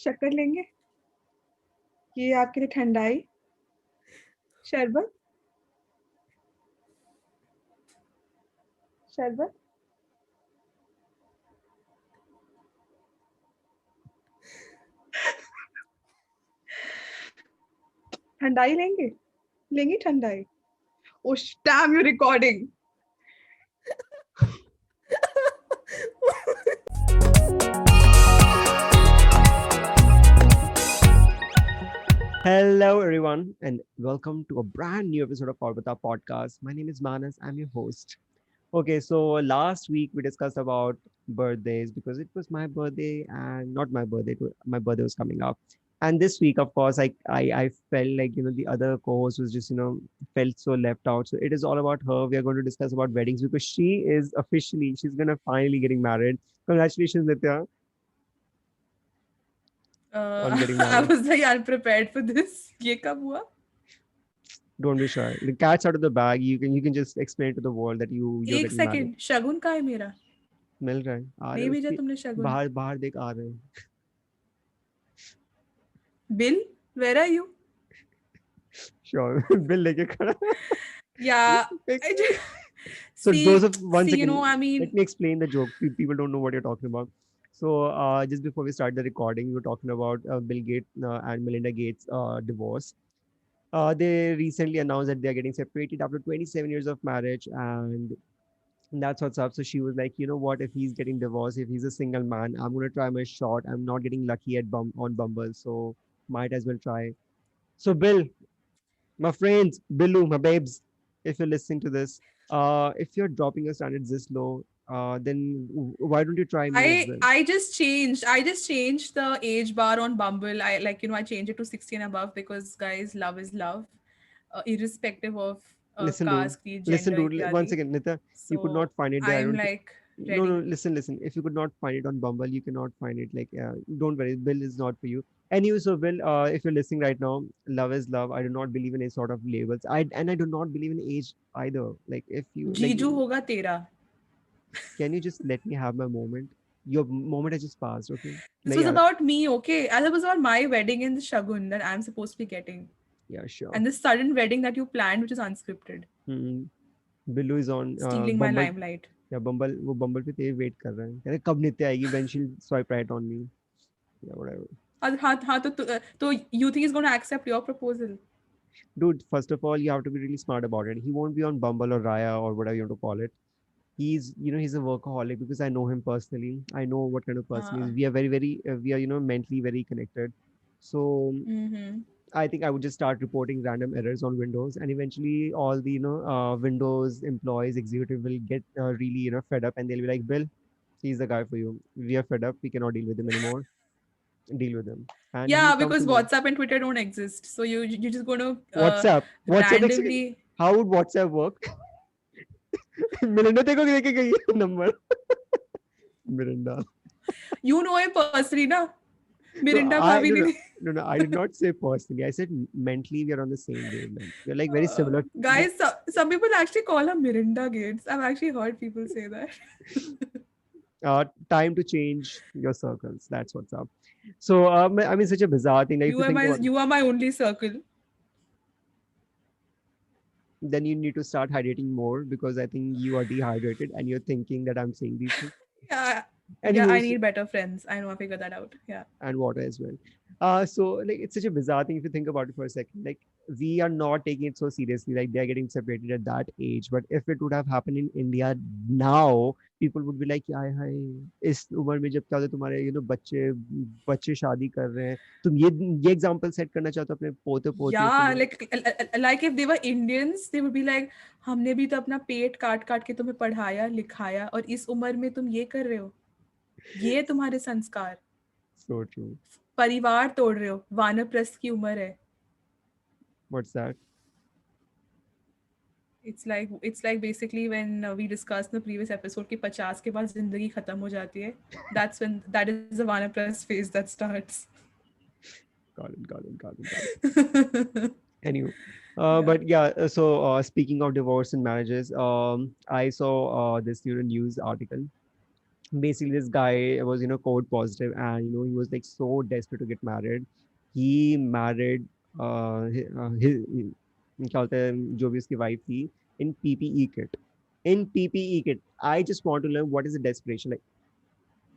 शक्कर लेंगे? ये आपके लिए ठंडाई, शरबत, शरबत। ठंडाई लेंगे? लेंगी ठंडाई? Oh damn, you recording. Hello, everyone, and welcome to a brand new episode of Parvata Podcast. My name is Manas. I'm your host. Okay, so last week we discussed about birthdays because it was my birthday and not my birthday. My birthday was coming up, and this week, of course, I felt like the other co-host was just felt so left out. So it is all about her. We are going to discuss about weddings because she's gonna finally getting married. Congratulations, Nitya, on getting I married. was like unprepared for this. ये कब हुआ? Don't be shy. The cat's out of the bag. You can just explain to the world that you're एक getting married. Second, शगुन का है मेरा? मिल रहा है आ रहे नहीं हैं भेजा उसकी तुमने शगुन? बाहर बाहर देख आ रहे हैं Bill, where are you? Sure Bill लेके खड़ा Yeah, I Fix just it. So those of one see, second, I mean, let me explain the joke. People don't know what you're talking about. So just before we start the recording, we were talking about Bill Gates and Melinda Gates divorce. They recently announced that they are getting separated after 27 years of marriage, and that's what's up. So she was like, you know what? If he's getting divorced, if he's a single man, I'm gonna try my shot. I'm not getting lucky at on Bumble, so might as well try. So Bill, my friends, Billu, my babes, if you're listening to this, if you're dropping your standards this low, then why don't you try me as I well? I just changed. I just changed the age bar on Bumble. I changed it to 60 and above because guys, love is love, irrespective of Listen, dude. caste, creed, Listen, gender, dude. One ityadi. second, Nita. You could So not find it there. I I'm don't. like No, no. ready. Listen. If you could not find it on Bumble, you cannot find it. Like, don't worry. Bill is not for you. Anyway, so Bill, if you're listening right now, love is love. I do not believe in any sort of labels. I do not believe in age either. Like, if you like, जीजू होगा तेरा. can you just let me have my moment? Your moment has just passed. Okay. This नहीं was यार. about me, okay? As it was about my wedding in the Shagun that I'm supposed to be getting. Yeah, sure. And this sudden wedding that you planned, which is unscripted, Hmm. Billu is on stealing my Bumble. limelight. या बम्बल वो बम्बल पे तेरे wait कर रहा है कह रहे कब नित्य आएगी when she swipe right on me या व्हाटएवर हाँ तो you think he's going to accept your proposal? dude first of all you have to be really smart about it he won't be on Bumble or Raya or whatever you want to call it he's a workaholic because I know him personally I know what kind of person he is हाँ. we are very we are mentally very connected so Mm-hmm. I think I would just start reporting random errors on Windows, and eventually all the Windows employees, executive will get really fed up, and they'll be like, "Bill, he's the guy for you. We are fed up. We cannot deal with him anymore. Deal with him." And he'll Yeah, come to because me. WhatsApp and Twitter don't exist. So you're just going to WhatsApp, WhatsApp. randomly. How would WhatsApp work? Mirinda देखो लेके गई है number. Mirinda. You know him personally, na? No, Mirinda I bhabi no no ne. no no. I did not say personally. I said mentally we are on the same wavelength. We're like very similar. Guys, some people actually call her Mirinda Gates. I've actually heard people say that. Time to change your circles. That's what's up. So, I mean, such a bizarre thing. Like, if you think about it, You are my only circle. then you need to start hydrating more because I think you are dehydrated and you're thinking that I'm saying these things. Yeah, yeah. I Anyways, need better friends. I know. I figured that out. Yeah. and water as well. So like it's such a bizarre thing if you think about it for a second. Like we are not taking it so seriously. Like they are getting separated at that age. But if it would have happened in India now, people would be like, "यार हाय इस उम्र में जब क्या होता है तुम्हारे बच्चे बच्चे शादी कर रहे हैं तुम ये एग्जांपल सेट करना चाहते हो अपने पोते पोतियों के Yeah, लिए like if they were Indians, they would be like, हमने भी तो अपना पेट काट काट के तुम्हें पढ़ाया लिखाया और इस उम्र में तुम ये कर रहे हो. ये तुम्हारे संस्कार. so true. परिवार तोड़ रहे हो. वानप्रस्थ की उम्र है. What's that? It's like basically when we discussed in the previous episode कि 50 के बाद जिंदगी खत्म हो जाती है. That is the वानप्रस्थ phase that starts. Got it. Anyway, Yeah. but yeah, speaking of divorce and marriages, I saw this news article. Basically this guy was COVID positive, and he was like so desperate to get married. He married his क्या बोलते हैं जो भी उसकी wife थी, in PPE kit. In PPE kit. I just want to learn what is the desperation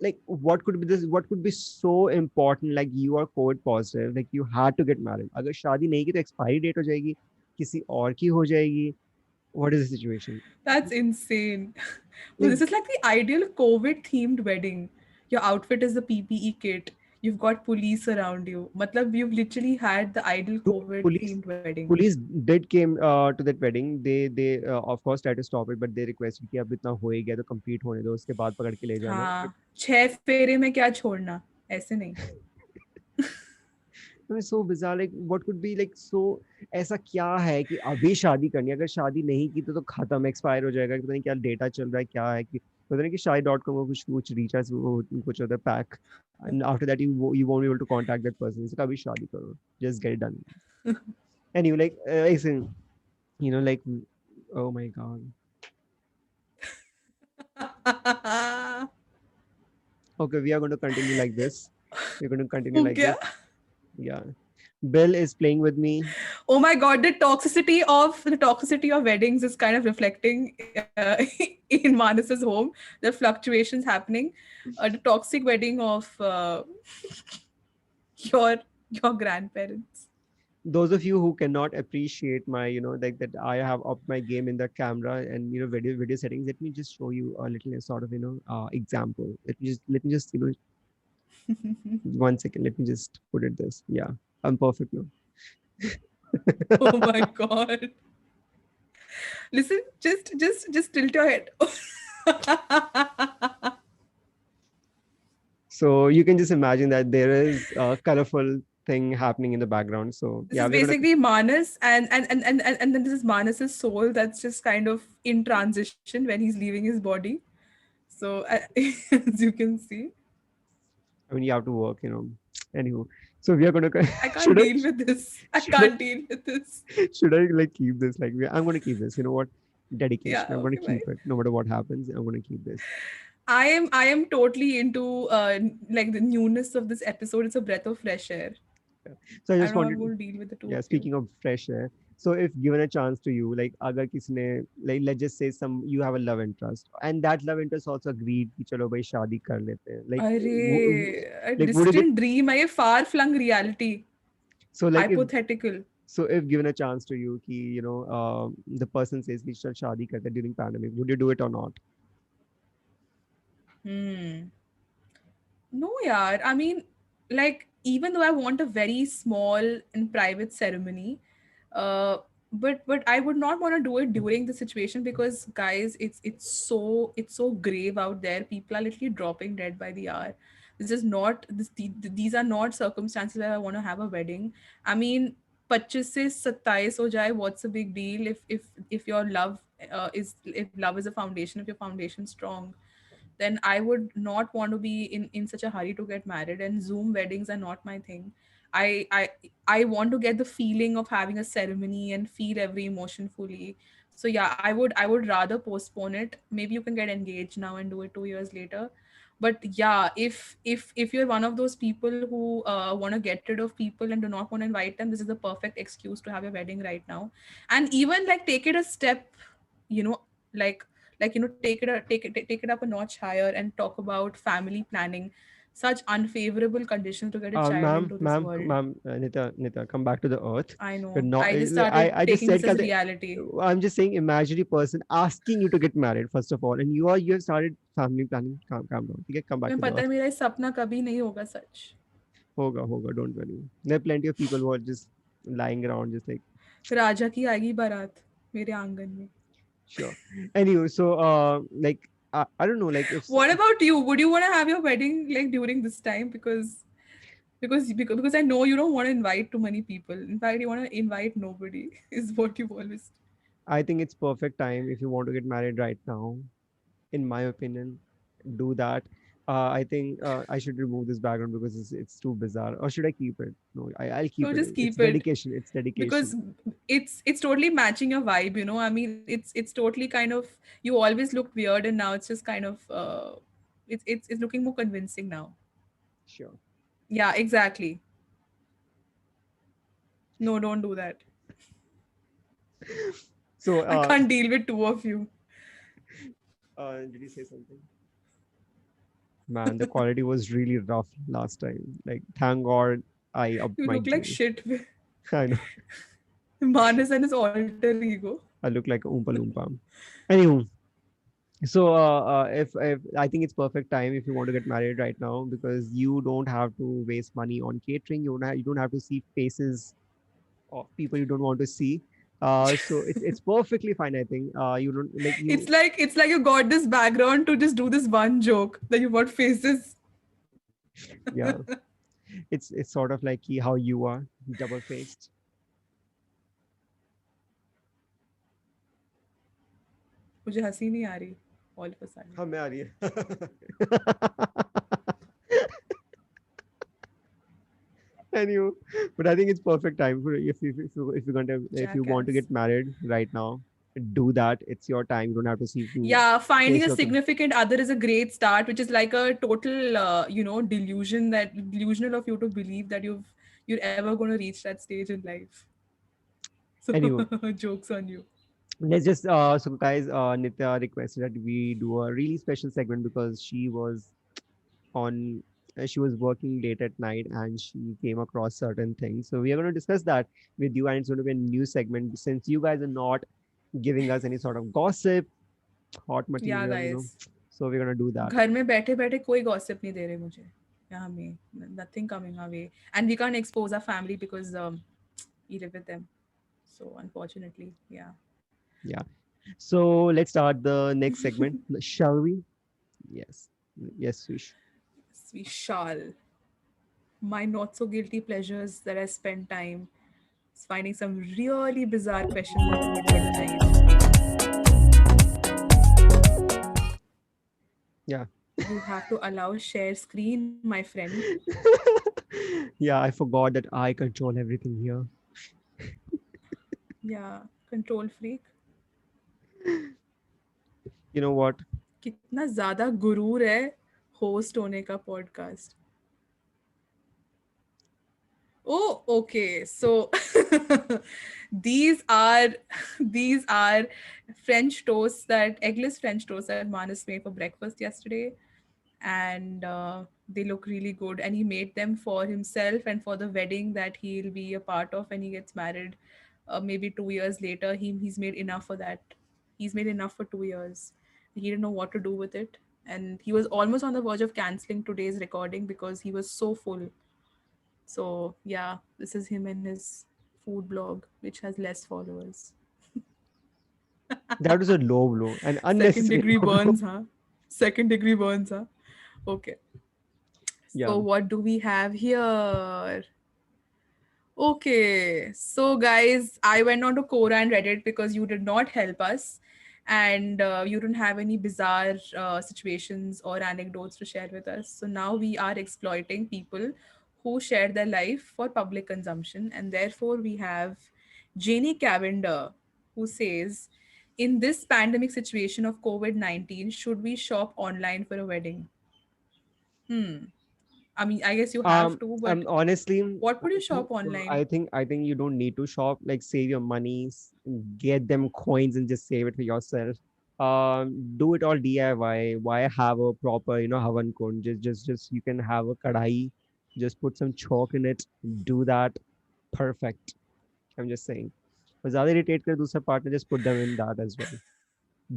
like what could be so important, like you are COVID positive, like you had to get married. अगर शादी नहीं की तो expiry date हो जाएगी, किसी और की हो जाएगी. What is the situation? That's insane. Well, Like this is like the ideal COVID themed wedding. Your outfit is the PPE kit. You've got police around you. Matlab, you've literally had the ideal dude, COVID police themed wedding. police did came to that wedding. They of course tried to stop it, but they requested कि अब इतना हो ही गया तो complete होने दो, उसके बाद पकड़ के ले जाना. But हाँ, 6 फेरे में क्या छोड़ना, ऐसे नहीं. I mean, so bizarre. Like what could be like so, ऐसा क्या है कि अभी शादी करनी है, अगर शादी नहीं की तो खत्म, एक्सपायर हो जाएगा. पता नहीं क्या डेटा चल रहा है, क्या है कि पता नहीं कि शादी.com को कुछ कुछ रिचार्ज कुछ होता है pack, and after that you won't be able to contact that person. So अभी शादी करो, just get it done. And you like like oh my god. Okay, we are going to continue like this. We're going to continue हो like गया? this. Yeah. Bill is playing with me. Oh my god, the toxicity of weddings is kind of reflecting in Manas's home. The fluctuations happening. The toxic wedding of your your grandparents. Those of you who cannot appreciate my, like that I have upped my game in the camera and video settings, let me just show you a little sort of example. Let me just 1 second. Let me just put it this. Yeah, I'm perfect now. Oh my god. Listen, just tilt your head. So you can just imagine that there is a colorful thing happening in the background. So This yeah, is we're gonna. basically Manas, and then this is Manas's soul that's just kind of in transition when he's leaving his body. So as you can see, I mean, you have to work, Anywho, so we are gonna. I can't should I? deal with this. I Should I? can't deal with this. Should I like keep this? Like, I'm gonna keep this. You know what? Yeah, Dedication. I'm gonna okay, keep bye. it. No matter what happens, I'm gonna keep this. I am totally into like the newness of this episode. It's a breath of fresh air. So I I just don't know how I'm wanted. going to deal with the two Yeah, of you. speaking of fresh air. So if given a chance to you, like अगर किसी ने, like let's just say you have a love interest, and that love interest also agreed कि चलो भाई शादी कर लेते हैं. अरे, a Like would it be distant dream, a far flung reality, so like if hypothetical. so if given a chance to you कि the person says कि चल शादी करते हैं during pandemic, would you do it or not? No, yaar. I mean, like, even though I want a very small and private ceremony, uh, but I would not want to do it during the situation because, guys, it's so grave out there. People are literally dropping dead by the hour. This is not these are not circumstances where I want to have a wedding. I mean, 25 से 27 हो जाए, what's a big deal if your love if love is a foundation, if your foundation strong, then I would not want to be in such a hurry to get married. And Zoom weddings are not my thing. I I I want to get the feeling of having a ceremony and feel every emotion fully. So yeah, I would rather postpone it. Maybe you can get engaged now and do it 2 years later. But yeah, if you're one of those people who want to get rid of people and do not want to invite them, this is the perfect excuse to have your wedding right now. And even like take it a step, you know, like take it up a notch higher and talk about family planning. Such unfavorable conditions to get a child into this world. Ma'am, Nita, come back to the earth. I You're know, not. I just started I just taking said this as that. reality. I'm just saying, imaginary person asking you to get married first of all, and you have started family planning. Calm down. Okay, come back तुम्हें to the पता है earth. मेरा ये सपना कभी नहीं होगा सच. Hoga. Don't worry. There are plenty of people who are just lying around, just like राजा की आएगी बारात मेरे आंगन में. sure. Anyway, so like I don't know, like if What about you? Would you want to have your wedding like during this time? Because I know you don't want to invite too many people. In fact, you want to invite nobody. Is what you always. I think it's perfect time if you want to get married right now. In my opinion, do that. I think I should remove this background because it's too bizarre. Or should I keep it? No, I'll keep No, it. just It's keep it. dedication. It's dedication. Because it's totally matching your vibe, I mean, it's totally kind of, you always looked weird and now it's just kind of It's looking more convincing now. Sure. Yeah, exactly. No, don't do that. So, I can't deal with two of you. did you say something? Man, the quality was really rough last time. Like, thank God I upped You my look like game. shit. I know. Manas and his alter ego. I look like a Oompa Loompa. Anywho, so if I think it's perfect time if you want to get married right now because you don't have to waste money on catering. You don't have to see faces of people you don't want to see. So it's perfectly fine. I think you don't like you. It's like you got this background to just do this one joke that you got faces. Yeah, it's sort of like how you are, double faced. मुझे हंसी नहीं आ रही all of a sudden. हाँ मैं आ रही है. Anyway, but I think it's perfect time for if you want to Jackass. get married right now, do that. It's your time. You don't have to see to Yeah, finding face a your significant other is a great start, which is like a total, delusional of you to believe that you're ever going to reach that stage in life. So, anyway. jokes on you. Let's just so guys, Nitya requested that we do a really special segment because on she was working late at night and she came across certain things. So we are going to discuss that with you, and it's going to be a new segment since you guys are not giving us any sort of gossip, hot Yeah, material, guys. So we're going to do that. घर में बैठे बैठे कोई gossip नहीं दे रहे मुझे यहाँ में nothing coming our way and we can't expose our family because we live with them, so unfortunately, yeah. Yeah. So let's start the next segment, shall we? Yes. Yes, Sush. Yes, we shall. My not so guilty pleasures that I spend time is finding some really bizarre questions at the middle of the night. Yeah. You have to allow share screen, my friend. Yeah, I forgot that I control everything here. Yeah, control freak. You know what? कितना ज्यादा गुरूर है host होने का podcast. Oh, okay. So these are these are French toasts that eggless French toast that Manas made for breakfast yesterday, and they look really good. And he made them for himself and for the wedding that he'll be a part of when he gets married. Maybe 2 years later, he's made enough for that. He's made enough for 2 years. He didn't know what to do with it, and he was almost on the verge of canceling today's recording because he was so full. So yeah, this is him and his food blog, which has less followers. That was a low blow, an Second unnecessary degree low blow. burns, huh? Second degree burns, huh? Okay. Yeah. So what do we have here? Okay, so guys, I went on to Quora and Reddit because you did not help us, and you didn't have any bizarre situations or anecdotes to share with us. So now we are exploiting people who share their life for public consumption, and therefore we have Janie Cavender who says, "In this pandemic situation of COVID-19, should we shop online for a wedding?" Hmm. I mean, I guess you have to, but Honestly, what would you think shop online? I think you don't need to shop. Like, save your money, get them coins, and just save it for yourself. Do it all DIY. Why have a proper, havan kund? Just you can have a kadai. Just put some chalk in it. Do that. Perfect. I'm just saying. But ज़्यादा irritate कर दूसरा partner, just put them in that as well.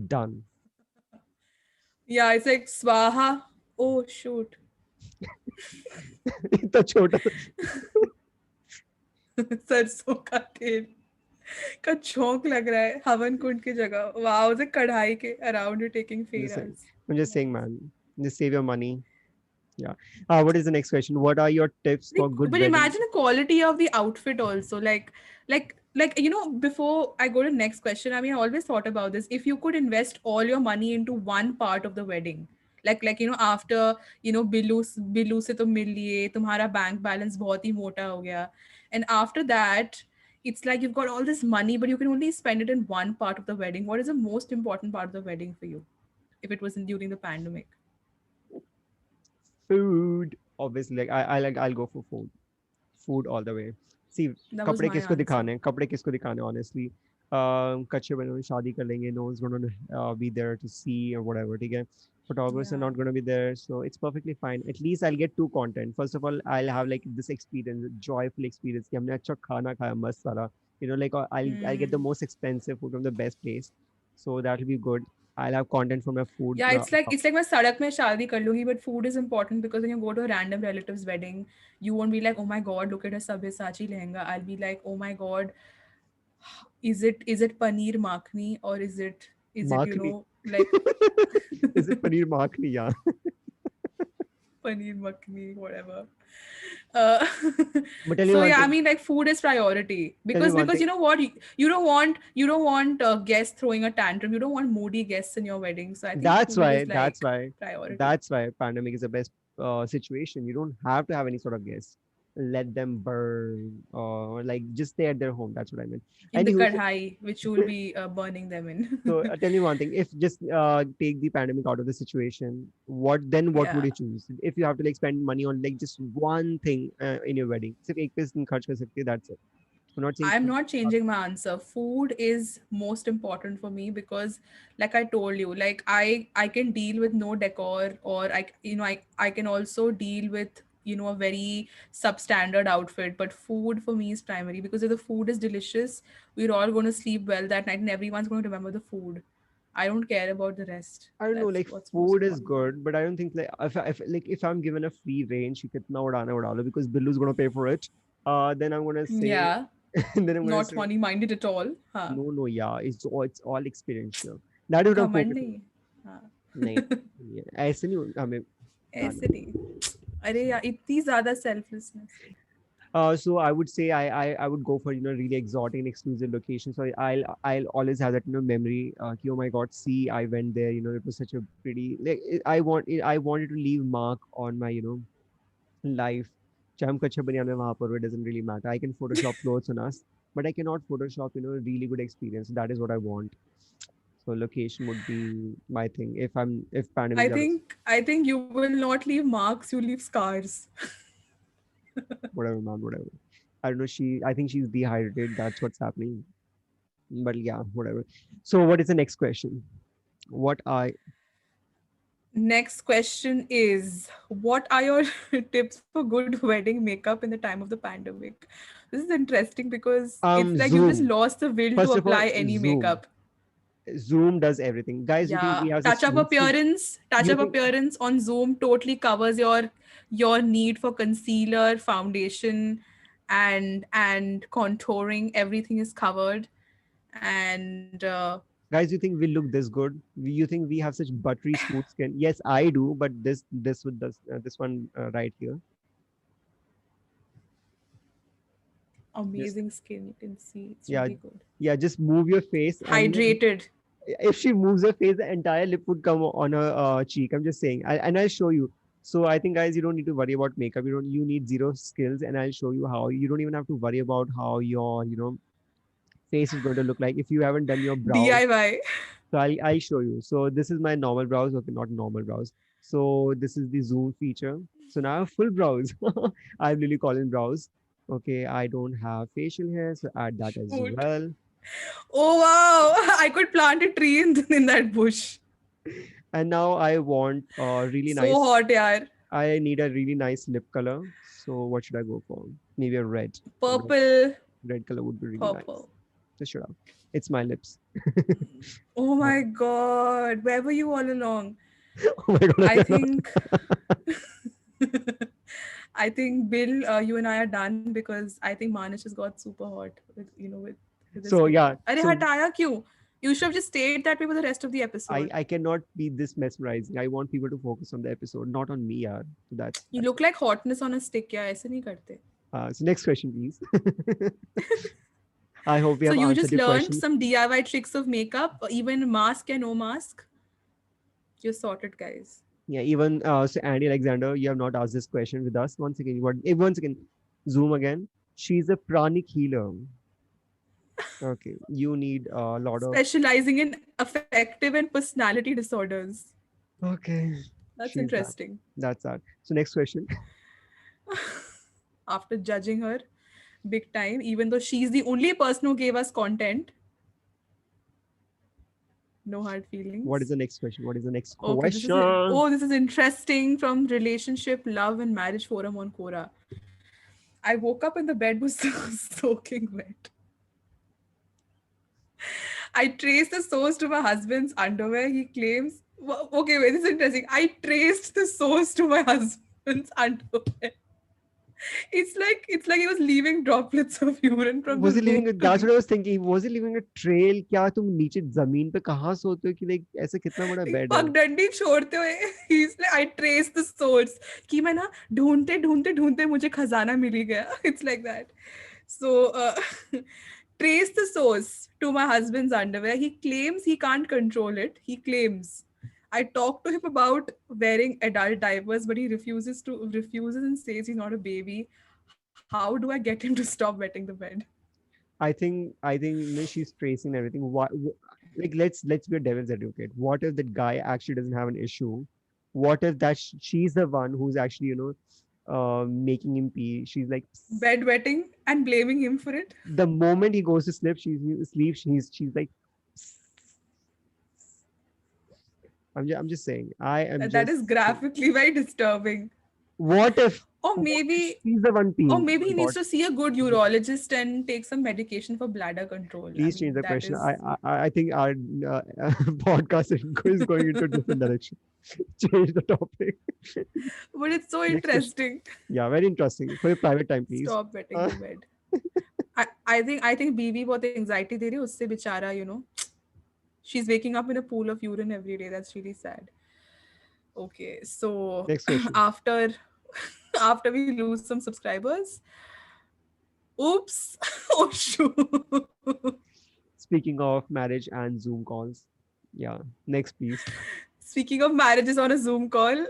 Done. Yeah, it's like Swaha. Oh, shoot. इतना छोटा सा. सरसों का तेल का झोंक लग रहा है हवन कुंड की जगह. Wow, the कढ़ाई के around you taking I'm just saying. photos. I'm just saying, Nice. man. Just save your money. Yeah. What is the next question? What are your tips for good But wedding? imagine the quality of the outfit also. Before I go to next question, I mean, I always thought about this. If you could invest all your money into one part of the wedding, after Billu से तुम मिल लिए, तुम्हारा bank balance बहुत ही मोटा हो गया, and after that, it's like you've got all this money, but you can only spend it in one part of the wedding. What is the most important part of the wedding for you? If it was during the pandemic. Food. Obviously, like I'll go for food. Food all the way. See, That was कपड़े my किसको answer. दिखाने हैं? कपड़े किसको दिखाने हैं, honestly? कच्चे बने हुए शादी कर लेंगे. No one's gonna be there to see or whatever. ठीक है? Photographers are Yeah. not gonna be there, so it's perfectly fine. At least I'll get two content. First of all, I'll have like this experience, joyful experience. कि हमने अच्छा खाना खाया मस्त सारा. You know, like I'll get the Hmm. most expensive food from the best place, so that'll be good. I'll have content from my food. Yeah, it's like मैं सड़क में शादी कर लूंगी, but food is important because when you go to a random relative's wedding, you won't be like, oh my god, look at her Sabyasachi lehenga. I'll be like, oh my god, is it paneer makhni or is it Makhni. like Is it paneer makhni? Yeah. paneer makhni, whatever. Uh, But tell you so one yeah, I thing. mean like food is priority Tell you one because thing. you know what, you don't want guests throwing a tantrum. You don't want moody guests in your wedding. So I think That's food why. is That's like why. priority. That's why pandemic is the best situation. You don't have to have any sort of guests. Let them burn, or like just stay at their home. That's what I meant. In the Anywho, so, kadhai, which you will be burning them so in. I'll tell you one thing. If just take the pandemic out of the situation, what would Yeah. you choose? If you have to like spend money on like just one thing in your wedding, सिर्फ एक पैसे खर्च कर सकते, that's it. So not saying I'm not changing my answer. Food is most important for me because like I told you, like I can deal with no decor, or I can also deal with a very substandard outfit, but food for me is primary because if the food is delicious, we're all going to sleep well that night and everyone's going to remember the food. I don't care about the rest. I don't know, That's like what's most food is important for me. good, but I don't think like if I'm given a free range, कि कितना उड़ाना है उड़ा लो, because Billu's gonna pay for it. Then I'm gonna say, Yeah, then I'm gonna not say, money minded at all. Huh. no, no, yeah, it's all experiential. That is what I'm घमंड focusing नहीं on. है. हाँ. नहीं, yeah, ऐसे नहीं, I mean, nah, ऐसे नहीं. अरे यार इतनी ज्यादा selflessness. so I would say I would go for really exotic and exclusive locations. So I'll always have that memory. Oh my God, see I went there. It was such a pretty like I wanted to leave mark on my life. चाहे हम कच्चे बनियान में वहाँ पर, it doesn't really matter. I can Photoshop clothes on us, but I cannot Photoshop really good experience. That is what I want. So location would be my thing. If pandemic I is out, think I think you will not leave marks, you leave scars. whatever, man, whatever. I don't know. I think she's dehydrated. That's what's happening. But yeah, whatever. So what is the next question? What I Next question is, what are your tips for good wedding makeup in the time of the pandemic? This is interesting because it's like you just Zoom. lost the will to First of all, apply any Zoom. makeup. Zoom does everything. Guys, you think we Yeah, have such touch up useful? appearance, touch You up think appearance on Zoom totally covers your need for concealer, foundation, and contouring. Everything is covered, and guys, you think we look this good? You think we have such buttery smooth skin? Yes, I do, but this one right here. Just amazing skin. You can see it's yeah, really good. yeah. Just move your face, and Hydrated. if she moves her face, the entire lip would come on her cheek. I'm just saying, and I'll show you. So I think, guys, you don't need to worry about makeup. You need zero skills, and I'll show you how. You don't even have to worry about how your face is going to look like if you haven't done your brows. DIY. So I'll show you. So this is my normal brows. Okay, not normal brows. So this is the zoom feature. So now I have full brows. I'm really calling brows. Okay, I don't have facial hair, so add that as Shoot. well. Oh wow! I could plant a tree in that bush. And now I want really So nice. hot, yaar. I need a really nice lip color. So what should I go for? Maybe a red. Red, Purple, red color would be really nice. purple. Just shut up. It's my lips. Oh Oh my god! Where were you all along? my I god. think I think Bill, you and I are done because I think Manish has got super hot with his So lip. yeah. अरे So हटाया क्यों? You should have just stayed that way for the rest of the I episode. I cannot be this mesmerizing. I want people to focus on the episode, not on me. Yeah. So You that's look it. like hotness on a stick. Yeah, ऐसे नहीं करते. So next question, please. I hope we So have you answered just your learned question. some DIY tricks of makeup, even mask and no mask. You're sorted, guys. Yeah, even so Andy Alexander, you have not asked this question with us. Once again, once again, zoom again. She's a pranic healer. Okay, you need a lot of. Specializing in affective and personality disorders. Okay. That's She's that. interesting. That's that. So next question. After judging her big time, even though she's the only person who gave us content, no hard What is feelings. the next question? What is the next Okay, this is it. question? Oh, this is interesting from Relationship, Love, and Marriage Forum on Quora. I woke up and the bed was soaking wet. I traced the source to my husband's underwear. He claims. Okay, wait, this is interesting. I traced the source to my husband's underwear. It's like he was leaving droplets of urine from Was the he leaving? room to That's me. what I was thinking. Was he leaving a trail? क्या तुम नीचे जमीन पे कहाँ सोते हो कि like ऐसा कितना बड़ा बेड है? पगडंडी छोड़ते हुए इसलिए आई ट्रेस द सोर्स कि मैं ना ढूंढते ढूंढते ढूंढते मुझे खजाना मिल ही गया it's like that so trace the source to my husband's underwear. He claims he can't control it. He claims. I talked to him about wearing adult diapers, but he refuses and says he's not a baby. How do I get him to stop wetting the bed? I think you know, she's tracing everything. Like let's be a devil's advocate. What if that guy actually doesn't have an issue? What if that she's the one who's actually making him pee? She's like Bed wetting and blaming him for it. the moment he goes to sleep, she's like I'm just saying. I am That just is graphically very disturbing. what if Or what if maybe she's the one or peeing? Oh maybe my he needs god. to see a good urologist and take some medication for bladder control. I Please change mean, the that question. is, I think our podcast is going into a different direction. Change the topic. but it's so Next question. interesting. Yeah, very interesting. For your private time, please. Stop wetting Uh, the bed. I think बीवी बहुत anxiety दे रही है उससे बेचारा she's waking up in a pool of urine every day. That's really sad. Okay, so next question. after after we lose some subscribers, oops, oh shoot. Speaking of marriage and Zoom calls. Yeah. Next, please. Speaking of marriages on a Zoom call,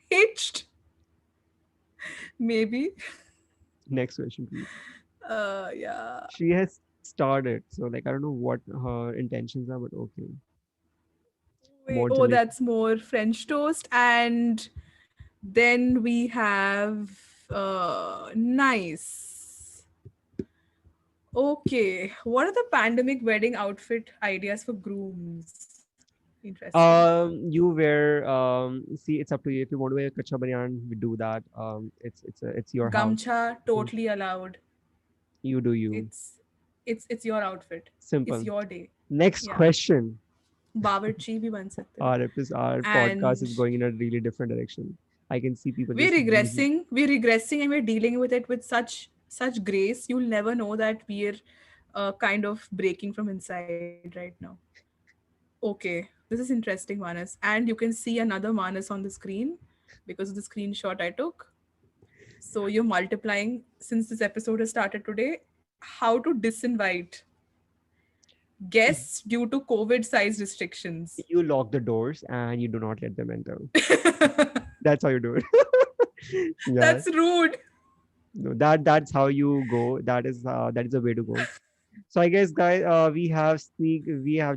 hitched, maybe. Next question, please. Yeah. She has started, so like I don't know what her intentions are, but okay. Wait, More oh, generation. that's more French toast. And then we have nice. Okay. What are the pandemic wedding outfit ideas for grooms? Interesting. You wear see it's up to you. If you want to wear a kacha banyan, we do that. It's your house. Gamcha, Mm, totally allowed. you do you. It's your outfit. It's Simple. your day. Next Yeah. question. बावर्ची भी बन सकते हो. Our podcast is And going in a really different direction. I can see people we're just losing. regressing and we're dealing with it with such grace. You'll never know that we're kind of breaking from inside right now. Okay, this is interesting, Manas, and you can see another Manas on the screen because of the screenshot I took. So you're multiplying since this episode has started today. How to disinvite guests due to COVID size restrictions. You lock the doors and you do not let them enter. That's how you do it. Yeah. That's rude. No, that's how you go. That is the way to go. So I guess, guys, we have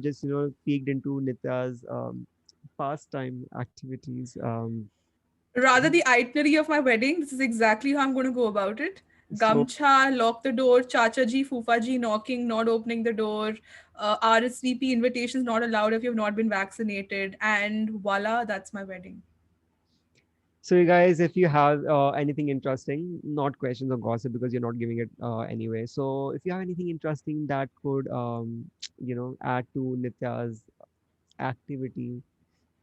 just peeked into Nitya's pastime activities. Rather the itinerary of my wedding, this is exactly how I'm going to go about it. So Gamcha, lock the door, Chacha ji, Fufa ji knocking, not opening the door, RSVP invitations not allowed if you've not been vaccinated, and voila, that's my wedding. So, you guys, if you have anything interesting, not questions or gossip because you're not giving it anyway. So, if you have anything interesting that could, add to Nitya's activity,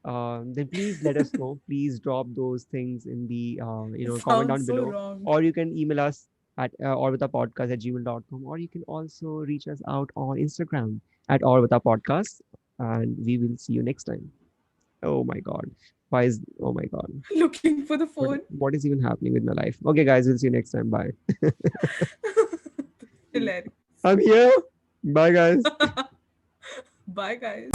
then please let us know. Please drop those things in the, It comment down sounds so below, wrong. or you can email us at orwithapodcast@gmail.com, or you can also reach us out on Instagram at orwithapodcast, and we will see you next time. Oh my God. Oh my God. Looking for the phone. What is even happening with my life? Okay, guys, we'll see you next time. Bye. Hilarious. I'm here. Bye, guys. Bye, guys.